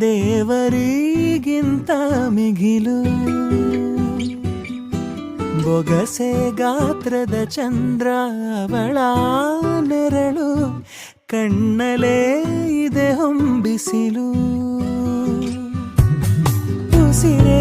ದೇವರಿಗಿಂತ ಮಿಗಿಲು ಬೊಗಸೆ ಗಾತ್ರದ ಚಂದ್ರ ಅವಳ ನೆರಳು ಕಣ್ಣಲೇ ಇದೆ ಹೊಂಬಿಸಿಲು ಉಸಿರೇ